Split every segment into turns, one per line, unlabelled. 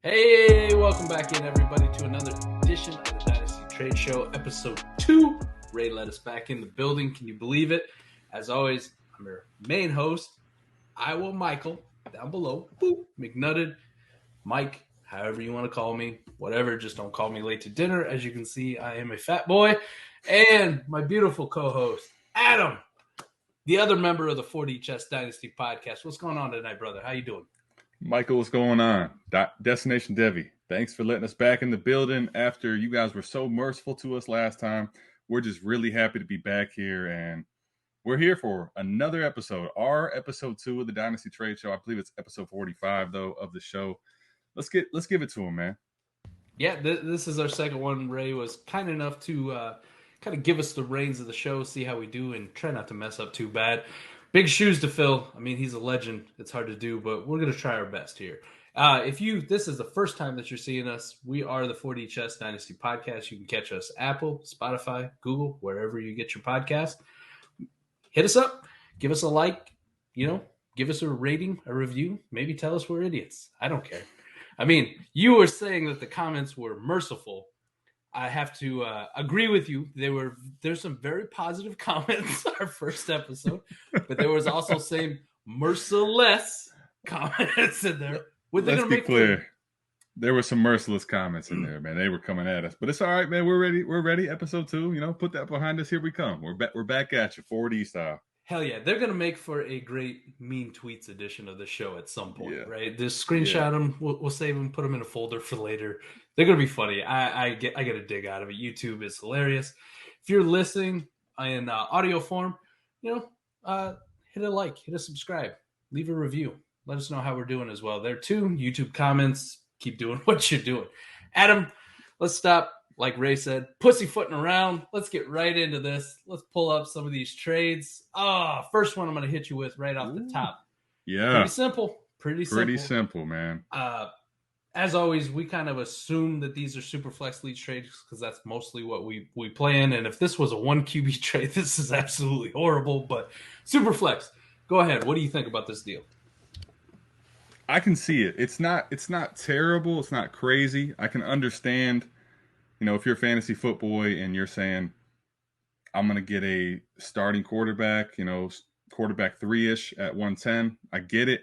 Hey, welcome back in, everybody, to another edition of the Dynasty Trade Show, episode 2. Ray let us back in the building. Can you believe it? As always, I'm your main host, Iowa Michael, down below, boop, McNutted, Mike, however you want to call me, whatever, just don't call me late to dinner. As you can see, I am a fat boy. And my beautiful co-host, Adam, the other member of the 40 Chess Dynasty podcast. What's going on tonight, brother? How you doing?
Michael, what's going on? Destination Devi, thanks for letting us back in the building after you guys were so merciful to us last time. We're just really happy to be back here, and we're here for another episode, our episode 2 of the Dynasty Trade Show. I believe it's episode 45, though, of the show. Let's give it to him, man.
Yeah, this is our second one. Ray was kind enough to kind of give us the reins of the show, see how we do, and try not to mess up too bad. Big shoes to fill. I mean, he's a legend. It's hard to do, but we're going to try our best here. This is the first time that you're seeing us, we are the 40 Chess Dynasty podcast. You can catch us Apple, Spotify, Google, wherever you get your podcast. Hit us up. Give us a like. Give us a rating, a review. Maybe tell us we're idiots. I don't care. I mean, you were saying that the comments were merciful. I have to agree with you. There's some very positive comments our first episode, but there was also some merciless comments in there.
Let's be clear. There were some merciless comments in there, man. They were coming at us, but it's all right, man. We're ready. We're ready. Episode 2. Put that behind us. Here we come. We're back at you, 4D style.
Hell yeah, they're gonna make for a great mean tweets edition of the show at some point, right? Just screenshot them. We'll save them, put them in a folder for later. They're gonna be funny. I get a dig out of it. YouTube is hilarious. If you're listening in audio form, hit a like, hit a subscribe, leave a review. Let us know how we're doing as well. There too. YouTube comments. Keep doing what you're doing. Adam, let's stop. Like Ray said, pussyfooting around. Let's get right into this. Let's pull up some of these trades. First one I'm going to hit you with right off the top.
Yeah.
Pretty simple. Pretty
simple, man.
As always, we kind of assume that these are super flex league trades because that's mostly what we play in. And if this was a 1 QB trade, this is absolutely horrible. But super flex. Go ahead. What do you think about this deal?
I can see it. It's not terrible. It's not crazy. I can understand. If you're a fantasy football and you're saying, I'm going to get a starting quarterback, quarterback 3-ish at 110, I get it.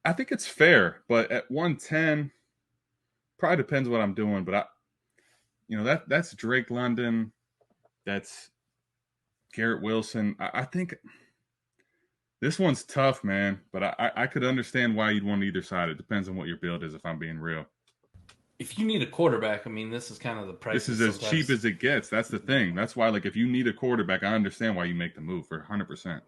I think it's fair, but at 110, probably depends what I'm doing. But that's Drake London, that's Garrett Wilson. I think this one's tough, man. But I could understand why you'd want either side. It depends on what your build is, if I'm being real.
If you need a quarterback, I mean, this is kind of the price.
This is as cheap as it gets. That's the thing. That's why, if you need a quarterback, I understand why you make the move for 100%.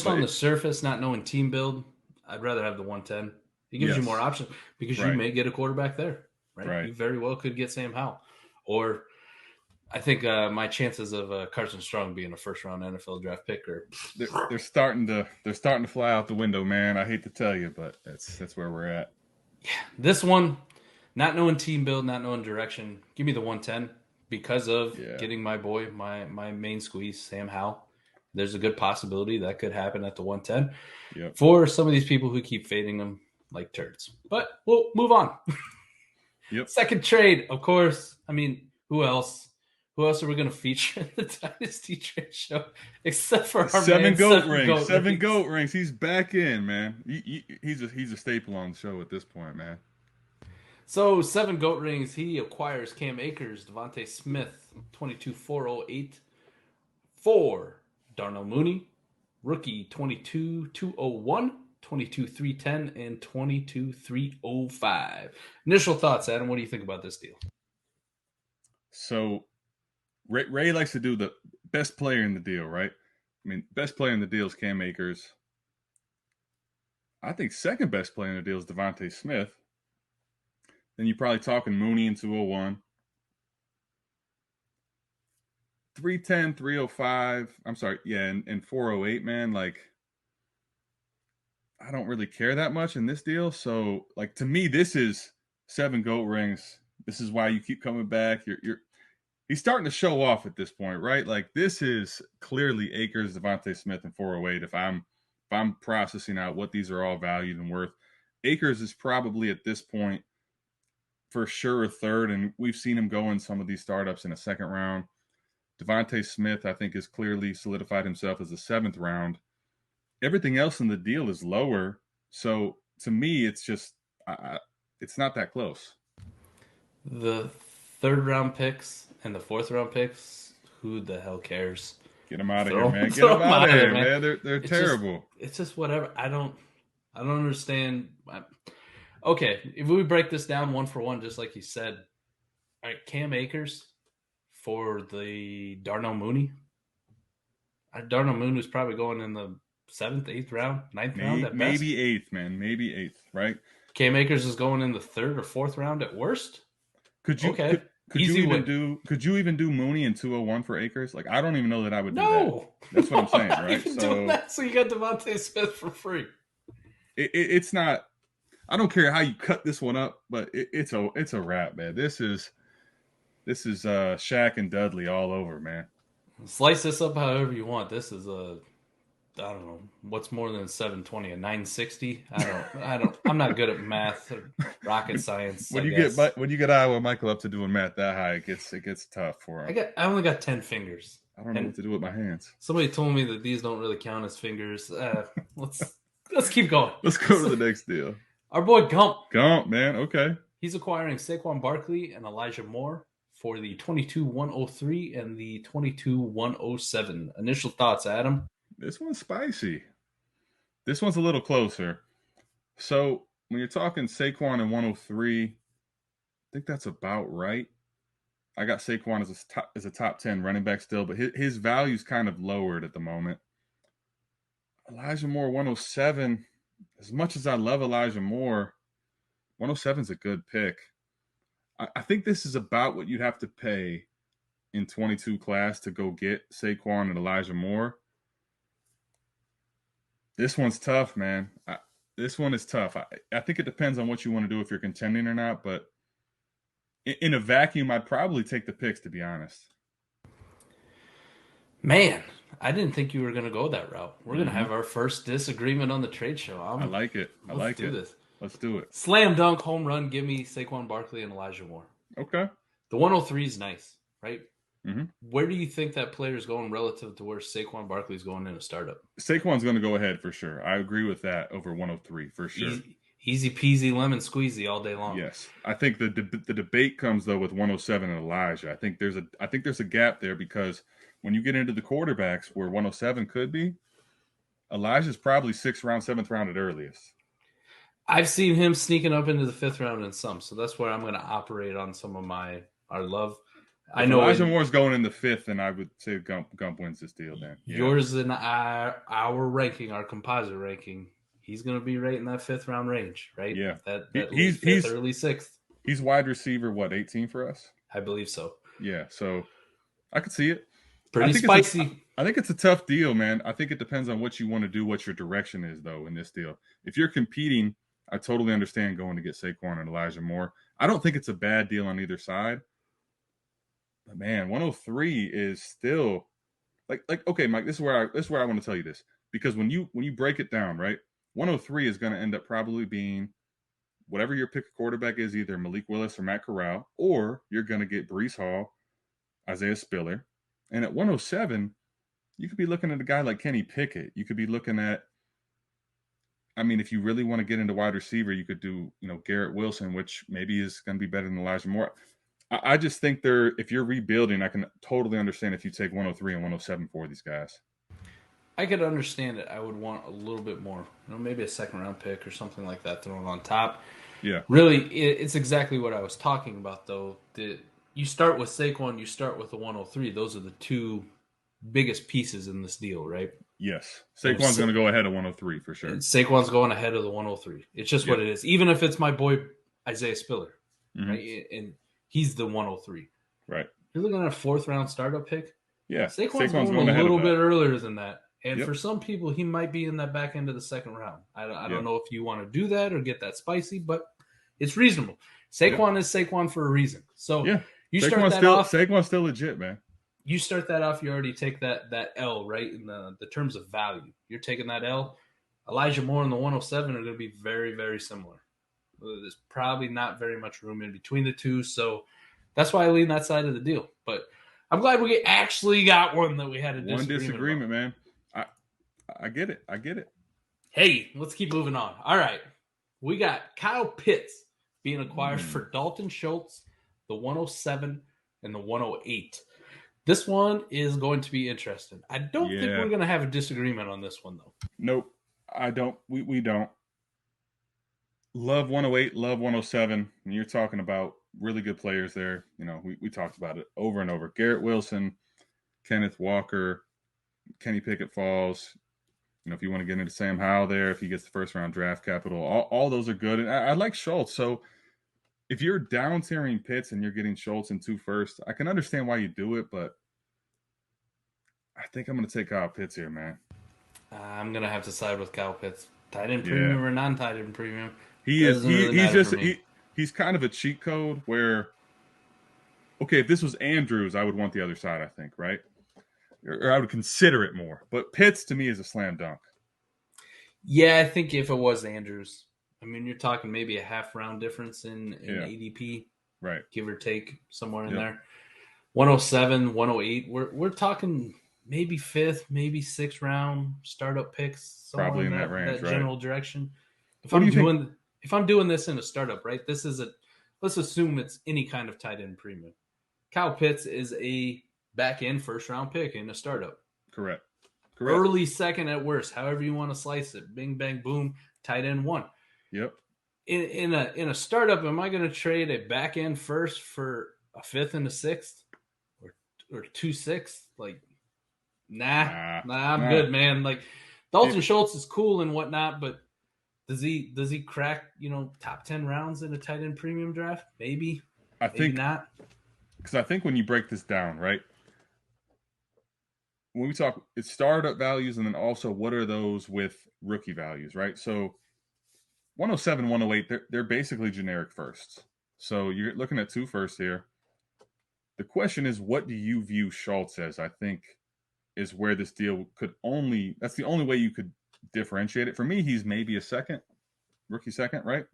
On the surface, not knowing team build, I'd rather have the 110. It gives you more options because you may get a quarterback there, right? You very well could get Sam Howell. Or I think my chances of Carson Strong being a first-round NFL draft pick are
they're starting to fly out the window, man. I hate to tell you, but that's where we're at.
Yeah, this one. Not knowing team build, not knowing direction. Give me the 110 because of getting my boy, my main squeeze, Sam Howell. There's a good possibility that could happen at the 110 for some of these people who keep fading them like turds. But we'll move on. Second trade, of course. I mean, who else? Who else are we going to feature in the Dynasty Trade Show except for our
seven goat rings? He's back in, man. He's a staple on the show at this point, man.
So, 7 goat rings. He acquires Cam Akers, Devontae Smith, 22,408 for Darnell Mooney, rookie 22,201, 22,310, and 22,305. Initial thoughts, Adam. What do you think about this deal?
So, Ray likes to do the best player in the deal, right? I mean, best player in the deal is Cam Akers. I think second best player in the deal is Devontae Smith. Then you're probably talking Mooney in 201. 310, 305. I'm sorry. Yeah, and 408, man. I don't really care that much in this deal. So, to me, this is 7 goat rings. This is why you keep coming back. He's starting to show off at this point, right? This is clearly Akers, Devontae Smith, and 408. If I'm processing out what these are all valued and worth. Akers is probably at this point for sure a third, and we've seen him go in some of these startups in a second round. Devontae Smith, I think, has clearly solidified himself as a seventh round. Everything else in the deal is lower. So to me, it's just it's not that close.
The third round picks and the fourth round picks, who the hell cares?
Get them out of here, man. Get them out of here, man. They're terrible.
It's just whatever. I don't understand. Okay, if we break this down one for one, just like you said, all right, Cam Akers for the Darnell Mooney. Darnell Mooney is probably going in the 7th, 8th round, 9th round at best.
Maybe 8th, man. Maybe 8th, right?
Cam Akers is going in the 3rd or 4th round at worst.
Could you even do Mooney in 201 for Akers? Like, I don't even know that I would do that. That's what I'm saying, right?
Doing that, so you got Devontae Smith for free.
It's not. I don't care how you cut this one up, but it's a wrap, man. This is Shaq and Dudley all over, man.
Slice this up however you want. This is I don't know what's more than 720, a 960. I'm not good at math or rocket science.
When you get Iowa Michael up to doing math that high, it gets tough for him.
I only got 10 fingers.
I don't know what to do with my hands.
Somebody told me that these don't really count as fingers. Let's keep going.
Let's go to the next deal.
Our boy Gump.
Gump, man. Okay.
He's acquiring Saquon Barkley and Elijah Moore for the 22-103 and the 22-107. Initial thoughts, Adam?
This one's spicy. This one's a little closer. So when you're talking Saquon and 103, I think that's about right. I got Saquon as a top 10 running back still, but his value's kind of lowered at the moment. Elijah Moore, 107. As much as I love Elijah Moore, 107 is a good pick. I think this is about what you'd have to pay in 22 class to go get Saquon and Elijah Moore. This one's tough, man. This one is tough. I think it depends on what you want to do, if you're contending or not, but in a vacuum, I'd probably take the picks, to be honest.
Man, I didn't think you were going to go that route. We're going to have our first disagreement on the trade show.
I like it. Let's do this. Let's do it.
Slam dunk, home run, give me Saquon Barkley and Elijah Moore.
Okay.
The 103 is nice, right?
Mm-hmm.
Where do you think that player is going relative to where Saquon Barkley is going in a startup?
Saquon's going to go ahead for sure. I agree with that over 103 for sure.
Easy peasy lemon squeezy all day long.
Yes, I think the debate comes though with 107 and Elijah. I think there's a gap there, because when you get into the quarterbacks where 107 could be, Elijah's probably 6th round, 7th round at earliest.
I've seen him sneaking up into the 5th round in some, so that's where I'm going to operate on some of our love. I know
Elijah Moore's going in the 5th, and I would say Gump wins this deal. Then
yours and our ranking, our composite ranking, he's going to be right in that 5th round range, right?
Yeah,
he's early 6th.
He's wide receiver, 18 for us?
I believe so.
Yeah, so I could see it.
Pretty spicy.
I think it's a tough deal, man. I think it depends on what you want to do, what your direction is, though, in this deal. If you're competing, I totally understand going to get Saquon and Elijah Moore. I don't think it's a bad deal on either side. But man, 103 is still like okay, Mike. This is where I want to tell you this, because when you break it down, right, 103 is going to end up probably being whatever your pick quarterback is, either Malik Willis or Matt Corral, or you're going to get Breece Hall, Isaiah Spiller, and at 107, you could be looking at a guy like Kenny Pickett. You could be looking at, I mean, if you really want to get into wide receiver, you could do Garrett Wilson, which maybe is going to be better than Elijah Moore. I just think if you're rebuilding, I can totally understand if you take 103 and 107 for these guys.
I could understand it. I would want a little bit more, maybe a 2nd round pick or something like that thrown on top.
Yeah.
Really, it's exactly what I was talking about, though. You start with Saquon, you start with the 103. Those are the two biggest pieces in this deal, right?
Yes. Saquon's going to go ahead of 103 for sure.
Saquon's going ahead of the 103. It's just what it is. Even if it's my boy Isaiah Spiller, right? And he's the 103.
Right.
You're looking at a 4th round startup pick.
Yeah.
Saquon's going a little bit earlier than that. And for some people, he might be in that back end of the 2nd round. I don't know if you want to do that or get that spicy, but it's reasonable. Saquon is Saquon for a reason. So you start that off.
Saquon's still legit, man.
You start that off, you already take that L, right, in the terms of value. You're taking that L. Elijah Moore and the 107 are going to be very, very similar. There's probably not very much room in between the two, so that's why I lean that side of the deal. But I'm glad we actually got one that we had a
One
disagreement about.
man. I get it. I get it.
Hey, let's keep moving on. All right. We got Kyle Pitts being acquired for Dalton Schultz, the 107 and the 108. This one is going to be interesting. I don't think we're going to have a disagreement on this one, though.
Nope. I don't. We don't. Love 108, love 107. And you're talking about really good players there. You know, we talked about it over and over. Garrett Wilson, Kenneth Walker, Kenny Pickett falls. You know, if you want to get into Sam Howell there, if he gets the first round draft capital, all those are good. And I like Schultz. So if you're down tiering Pitts and you're getting Schultz in 2 first, I can understand why you do it, but I think I'm going to take Kyle Pitts here, man.
I'm going to have to side with Kyle Pitts. Tight end premium or non-tight end premium.
He's kind of a cheat code where, okay, if this was Andrews, I would want the other side, I think, right? Or I would consider it more. But Pitts, to me, is a slam dunk.
Yeah, I think if it was Andrews, I mean, you're talking maybe a half round difference in ADP,
right?
Give or take somewhere in there. 107, 108. We're talking maybe 5th, maybe 6th round startup picks.
Probably in that range,
that general direction. If
what
I'm doing this in a startup, right? This is let's assume it's any kind of tight end premium. Kyle Pitts is a back end first round pick in a startup.
Correct.
Early second at worst, however you want to slice it. Bing, bang, boom, tight end 1.
Yep.
In a startup, am I going to trade a back end first for a 5th and a 6th or 2 6th? Like, nah, I'm good, man. Like, Dalton Schultz is cool and whatnot, but does he crack, top 10 rounds in a tight end premium draft? Maybe.
I think
not.
Because I think when you break this down, right? When we talk, it's startup values, and then also what are those with rookie values, right? So 107, 108, they're basically generic firsts. So you're looking at 2 firsts here. The question is, what do you view Schultz as? I think is where this deal that's the only way you could differentiate it. For me, he's maybe a rookie second, right?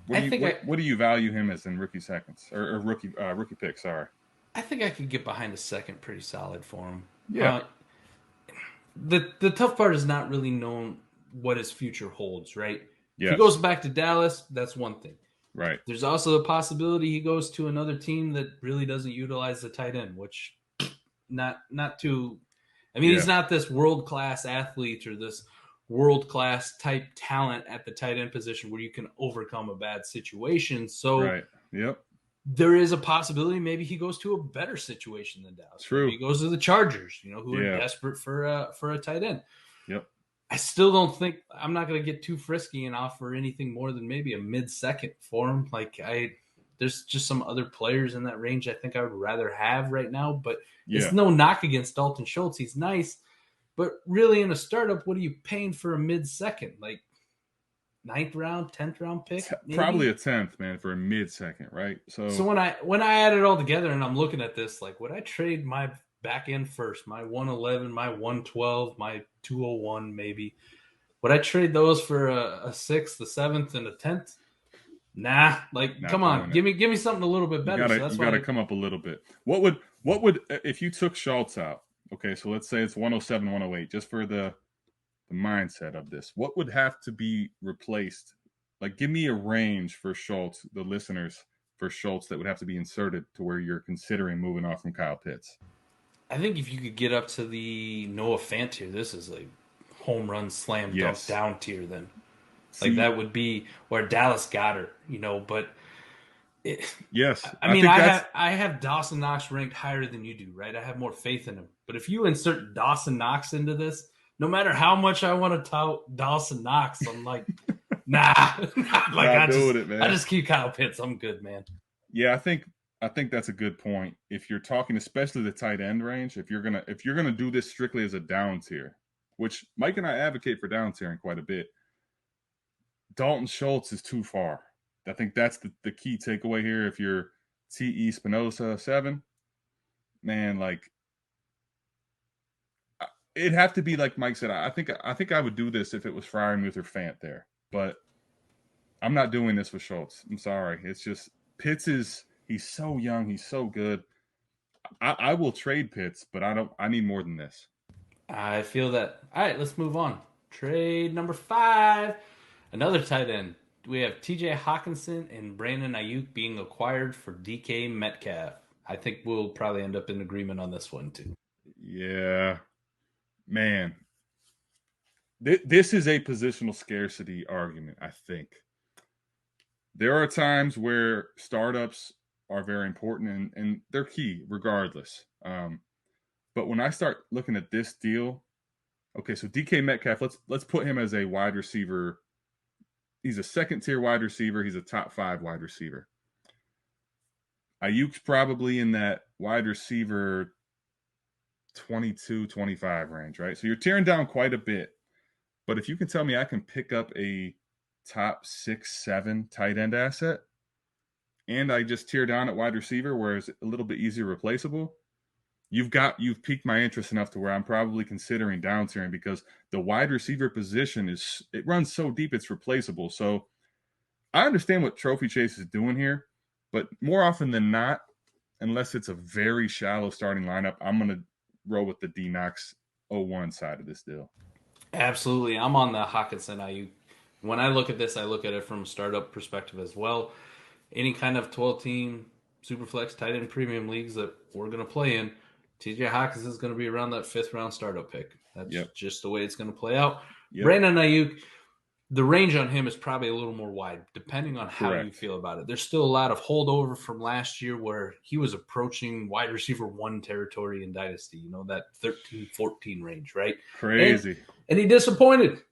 What do you value him as in rookie seconds or rookie pick? Sorry.
I think I could get behind a second pretty solid for him.
Yeah.
The tough part is not really knowing what his future holds, right?
Yes.
If he goes back to Dallas, that's one thing.
Right.
There's also the possibility he goes to another team that really doesn't utilize the tight end, which not too. I mean, he's not this world-class athlete or this world-class type talent at the tight end position where you can overcome a bad situation. So
right. Yep.
There is a possibility maybe he goes to a better situation than Dallas.
True.
Maybe he goes to the Chargers, who are desperate for a tight end.
Yep.
I still don't think I'm not going to get too frisky and offer anything more than maybe a mid-second for him. There's just some other players in that range I think I would rather have right now, but it's no knock against Dalton Schultz. He's nice, but really in a startup, what are you paying for a mid-second? Like 9th round, 10th round pick? Maybe?
Probably a 10th, man, for a mid-second, right? So
when I add it all together and I'm looking at this, like, would I trade my back end first, my 111, my 112, my 201 maybe? Would I trade those for a 6th, a 7th, and a 10th? Nah, come on, give me something a little bit better.
You gotta come up a little bit. What would if you took Schultz out? Okay, so let's say it's 107, 108, just for the mindset of this. What would have to be replaced? Like, give me a range for Schultz, the listeners, for Schultz that would have to be inserted to where you're considering moving off from Kyle Pitts.
I think if you could get up to the Noah Fant tier, this is a home run slam dunk down tier then. That would be where Dallas got her, but I have Dawson Knox ranked higher than you do, right? I have more faith in him. But if you insert Dawson Knox into this, no matter how much I want to tout Dawson Knox, I'm like, nah. I just keep Kyle Pitts. I'm good, man.
Yeah, I think that's a good point. If you're talking, especially the tight end range, if you're gonna do this strictly as a down tier, which Mike and I advocate for down tiering quite a bit, Dalton Schultz is too far. I think that's the key takeaway here. If you're T.E. Spinoza 7, man, it'd have to be like Mike said. I think I would do this if it was Freiermuth or Fant there, but I'm not doing this with Schultz. I'm sorry. It's just Pitts he's so young, he's so good. I will trade Pitts, but I need more than this.
I feel that. All right, let's move on. Trade number 5. Another tight end. We have TJ Hockenson and Brandon Aiyuk being acquired for DK Metcalf. I think we'll probably end up in agreement on this one too.
Yeah, man. This is a positional scarcity argument, I think. There are times where startups are very important and they're key regardless. But when I start looking at this deal, okay, so DK Metcalf, let's put him as a wide receiver. He's a second-tier wide receiver. He's a top 5 wide receiver. Aiyuk's probably in that wide receiver 22, 25 range, right? So you're tearing down quite a bit. But if you can tell me I can pick up a top 6, 7 tight end asset, and I just tear down at wide receiver where it's a little bit easier replaceable, you've piqued my interest enough to where I'm probably considering down tiering, because the wide receiver position it runs so deep it's replaceable. So I understand what Trophy Chase is doing here, but more often than not, unless it's a very shallow starting lineup, I'm going to roll with the D-Knox 01 side of this deal.
Absolutely. I'm on the Hockenson Aiyuk. When I look at this, I look at it from a startup perspective as well. Any kind of 12-team Superflex tight end premium leagues that we're going to play in, TJ Hockenson is going to be around that 5th round startup pick. That's just the way it's going to play out. Yep. Brandon Aiyuk, the range on him is probably a little more wide, depending on how you feel about it. There's still a lot of holdover from last year where he was approaching wide receiver 1 territory in Dynasty, that 13, 14 range, right?
Crazy.
And he disappointed,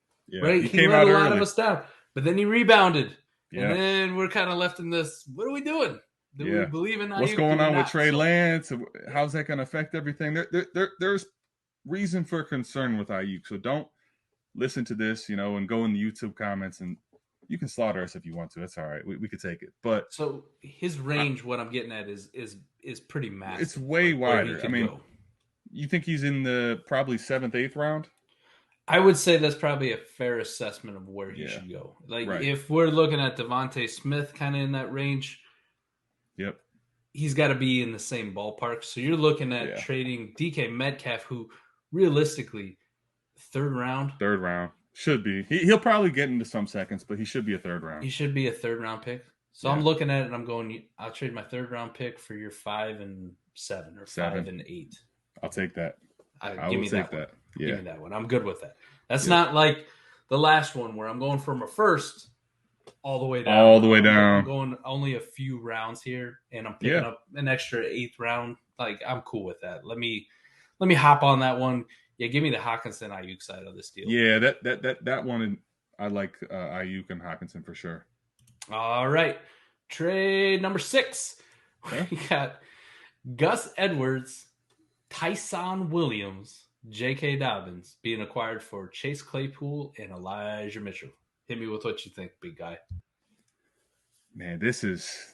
right?
He came
let
out
a lot
early.
of us down, but then he rebounded. Yeah. And then we're kind of left in this, what are we doing? Do we believe in Aiyuk?
What's going on with Trey Lance? How's that going to affect everything? There's reason for concern with Aiyuk. So don't listen to this, and go in the YouTube comments, and you can slaughter us if you want to. That's all right. We could take it. But
so his range, what I'm getting at is pretty massive.
It's way wider. I mean, you think he's in the probably 7th, 8th round?
I would say that's probably a fair assessment of where he should go. If we're looking at Devontae Smith kind of in that range, he's got to be in the same ballpark. So you're looking at trading DK Metcalf, who realistically, 3rd round.
3rd round. Should be. He'll probably get into some seconds, but he should be a 3rd round.
He should be a 3rd round pick. So I'm looking at it and I'm going, I'll trade my 3rd round pick for your 5 and 7 or 5 and 8.
I'll take that.
Give me that one. Yeah. Give me that one. I'm good with that. That's not like the last one where I'm going from a 1st all the way down. I'm going only a few rounds here, and I'm picking up an extra 8th round. I'm cool with that. Let me hop on that one. Yeah, give me the Hockenson Aiyuk side of this deal.
Yeah, that one, I like Aiyuk and Hockenson for sure.
All right, trade number 6. We got Gus Edwards, Tyson Williams, J.K. Dobbins being acquired for Chase Claypool and Elijah Mitchell. Hit me with what you think, big guy.
Man, this is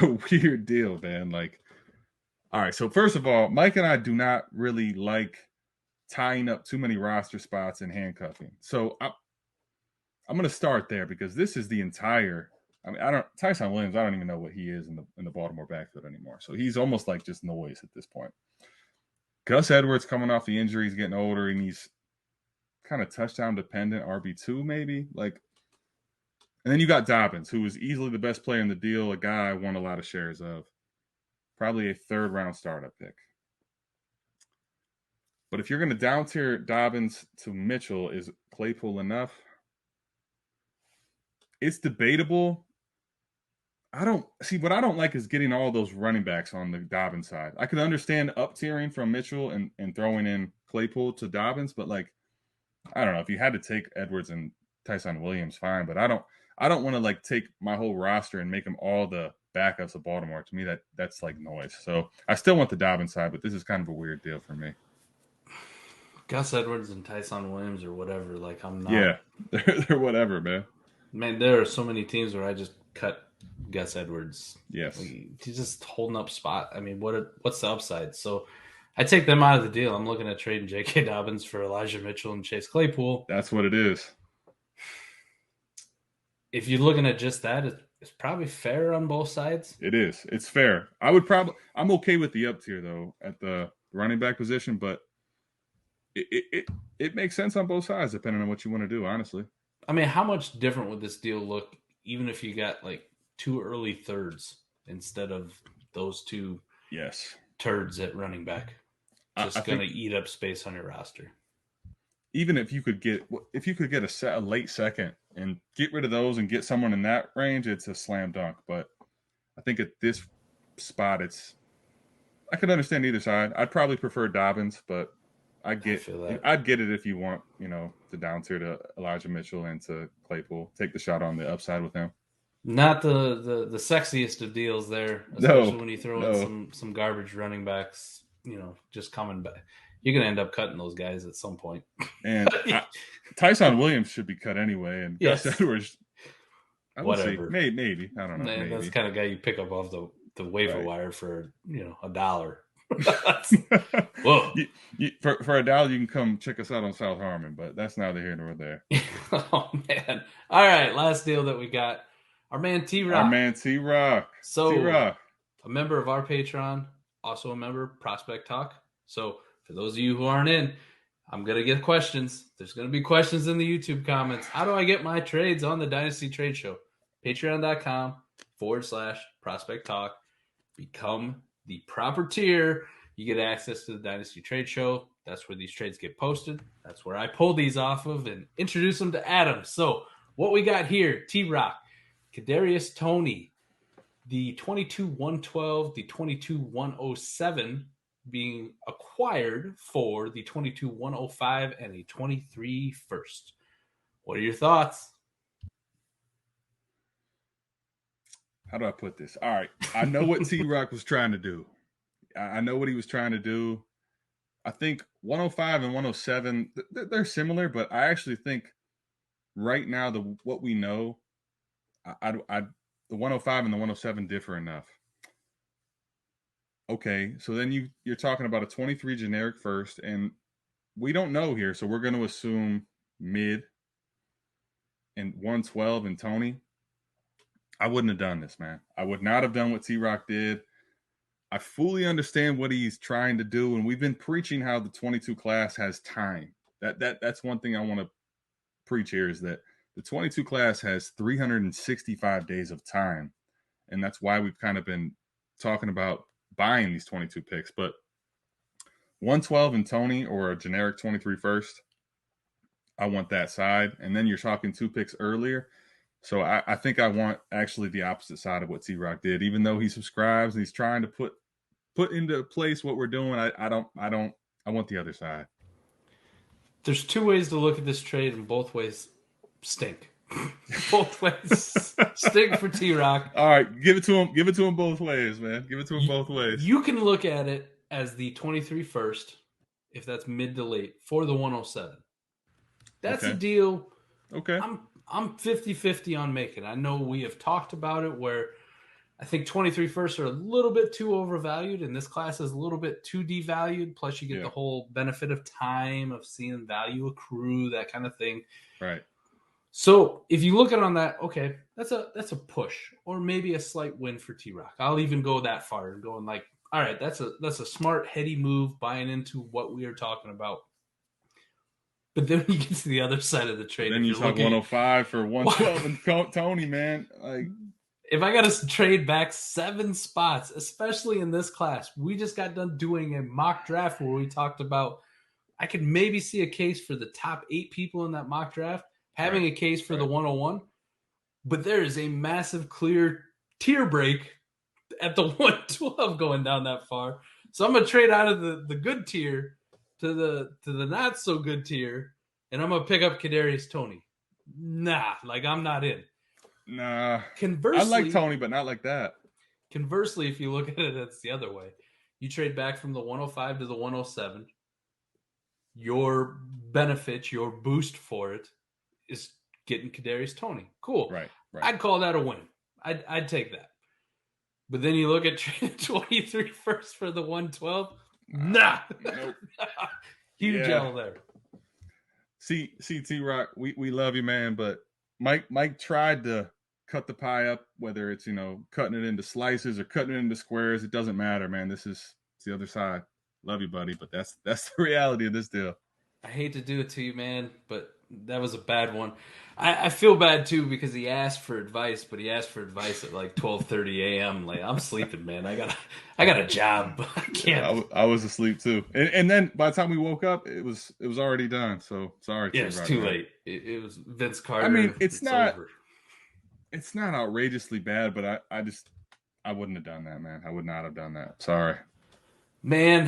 a weird deal, man. All right, so first of all, Mike and I do not really like tying up too many roster spots and handcuffing. So I'm going to start there, because this is the entire. I mean, Tyson Williams, I don't even know what he is in the Baltimore backfield anymore. So he's almost like just noise at this point. Gus Edwards coming off the injury, he's getting older, and he's kind of touchdown dependent, RB2 maybe. And then you got Dobbins, who is easily the best player in the deal, a guy I won a lot of shares of. Probably a 3rd round startup pick. But if you're going to down tier Dobbins to Mitchell, is Claypool enough? It's debatable. What I don't like is getting all those running backs on the Dobbins side. I could understand up tiering from Mitchell and throwing in Claypool to Dobbins, but I don't know, if you had to take Edwards and Tyson Williams, fine. But I don't want to take my whole roster and make them all the backups of Baltimore. To me, that's like noise. So I still want the Dobbins side, but this is kind of a weird deal for me.
Gus Edwards and Tyson Williams or whatever. I'm not.
Yeah, they're whatever, man.
Man, there are so many teams where I just cut Gus Edwards.
Yes,
he's just holding up spot. I mean, what's the upside? So I take them out of the deal. I'm looking at trading J.K. Dobbins for Elijah Mitchell and Chase Claypool.
That's what it is.
If you're looking at just that, it's probably fair on both sides.
It is. It's fair. I'm okay with the up tier though at the running back position, but it makes sense on both sides depending on what you want to do, honestly.
I mean, how much different would this deal look even if you got like 2 early thirds instead of those 2 turds at running back? Just going to eat up space on your roster.
Even if you could get a late second and get rid of those and get someone in that range, it's a slam dunk. But I think at this spot, I could understand either side. I'd probably prefer Dobbins, but I'd get it if you want, the down tier to Elijah Mitchell and to Claypool. Take the shot on the upside with him.
Not the sexiest of deals there, especially when you throw in some garbage running backs. Just coming back. You're going to end up cutting those guys at some point.
And Tyson Williams should be cut anyway. And Gus Edwards,
whatever.
Say, maybe. I don't know.
Man, that's the kind of guy you pick up off the waiver wire for, $1.
Whoa. For $1, you can come check us out on South Harmon, but that's neither here nor there.
Oh, man. All right. Last deal that we got. Our man T-Rock. So,
T-Rock.
A member of our Patreon, also a member of Prospect Talk. So, for those of you who aren't in, I'm going to get questions. There's going to be questions in the YouTube comments. How do I get my trades on the Dynasty Trade Show? Patreon.com/Prospect Talk. Become the proper tier. You get access to the Dynasty Trade Show. That's where these trades get posted. That's where I pull these off of and introduce them to Adam. So, what we got here, T-Rock, Kadarius Toney, the 22-112, the 22-107 being acquired for the 22-105 and a 23 first. What are your thoughts?
How do I put this? All right. I know what T-Rock was trying to do. I know what he was trying to do. I think 105 and 107, they're similar, but I actually think right now what we know, the 105 and the 107 differ enough. Okay, so then you're talking about a 23 generic first, and we don't know here, so we're going to assume mid and 112 and Toney. I wouldn't have done this, man. I would not have done what T-Rock did. I fully understand what he's trying to do, and we've been preaching how the 22 class has time. That's one thing I want to preach here is that the 22 class has 365 days of time, and that's why we've kind of been talking about buying these 22 picks. But 112 and Toney or a generic 23 first, I want that side. And then you're talking 2 picks earlier. So I think I want actually the opposite side of what T-Rock did, even though he subscribes and he's trying to put into place what we're doing. I want the other side.
There's 2 ways to look at this trade, and both ways stink. Both ways stink for T-Rock.
All right, give it to him. Give it to him both ways, man. Give it to him both ways.
You can look at it as the 23 first, if that's mid to late, for the 107. That's a deal.
Okay.
I'm 50-50 on making. I know we have talked about it where I think 23 firsts are a little bit too overvalued, and this class is a little bit too devalued. Plus, you get the whole benefit of time, of seeing value accrue, that kind of thing.
Right.
So if you look at it on that, okay, that's a push or maybe a slight win for T-Rock. I'll even go that far and going like, all right, that's a smart, heady move, buying into what we are talking about. But then when you get to the other side of the trade,
then you talk 105 for 112 and Toney, man. Like,
if I got to trade back 7 spots, especially in this class, we just got done doing a mock draft where we talked about I could maybe see a case for the top 8 people in that mock draft having a case for the 101, but there is a massive clear tier break at the 112 going down that far. So I'm going to trade out of the good tier to the not so good tier, and I'm going to pick up Kadarius Toney. Nah, like I'm not in.
Nah.
Conversely,
I like Toney, but not like that.
Conversely, if you look at it, it's the other way. You trade back from the 105 to the 107. Your benefit, your boost for it is getting Kadarius Toney. Cool.
Right.
I'd call that a win. I'd take that. But then you look at 23 first for the 112. Nah.
Nope.
Huge
Yeah.
L there.
See, T-Rock, we love you, man, but Mike tried to cut the pie up, whether it's, cutting it into slices or cutting it into squares. It doesn't matter, man. It's the other side. Love you, buddy, but that's the reality of this deal.
I hate to do it to you, man, but that was a bad one. I feel bad too because he asked for advice, but he asked for advice at like 12:30 a.m. Like, I'm sleeping, man. I got a job, but I can't.
Yeah, I was asleep too, and then by the time we woke up, it was already done. So sorry.
Yeah, it's too late. It was Vince Carter.
I mean, it's not.
Over.
It's not outrageously bad, but I wouldn't have done that, man. I would not have done that. Sorry.
Man,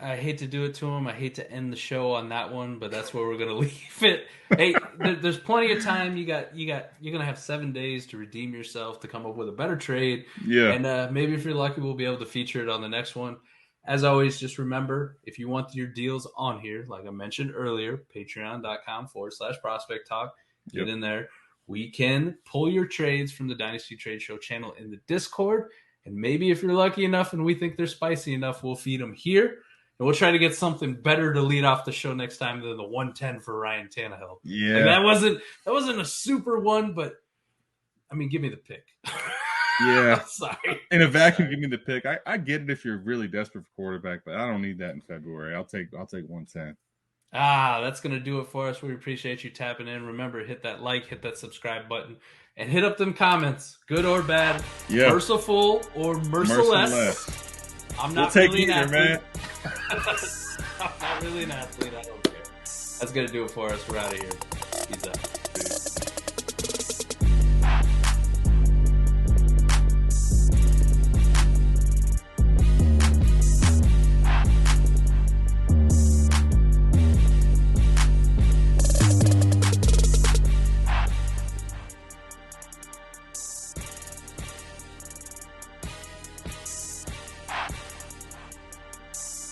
I hate to do it to him. I hate to end the show on that one, but that's where we're gonna leave it. Hey, there's plenty of time. You're gonna have 7 days to redeem yourself, to come up with a better trade.
Yeah.
And maybe if you're lucky, we'll be able to feature it on the next one. As always, just remember, if you want your deals on here, like I mentioned earlier, patreon.com/prospect talk. Get in there. We can pull your trades from the Dynasty Trade Show channel in the Discord. And maybe if you're lucky enough and we think they're spicy enough, we'll feed them here. And we'll try to get something better to lead off the show next time than the 110 for Ryan Tannehill.
Yeah.
And that wasn't a super one, but I mean, give me the pick.
Yeah.
Sorry.
In a vacuum, give me the pick. I get it if you're really desperate for quarterback, but I don't need that in February. I'll take 110.
That's going to do it for us. We appreciate you tapping in. Remember, hit that like, hit that subscribe button, and hit up them comments, good or bad, merciful or merciless. I'm not really an athlete, man. I'm not really an athlete. I don't care. That's going to do it for us. We're out of here. Peace out.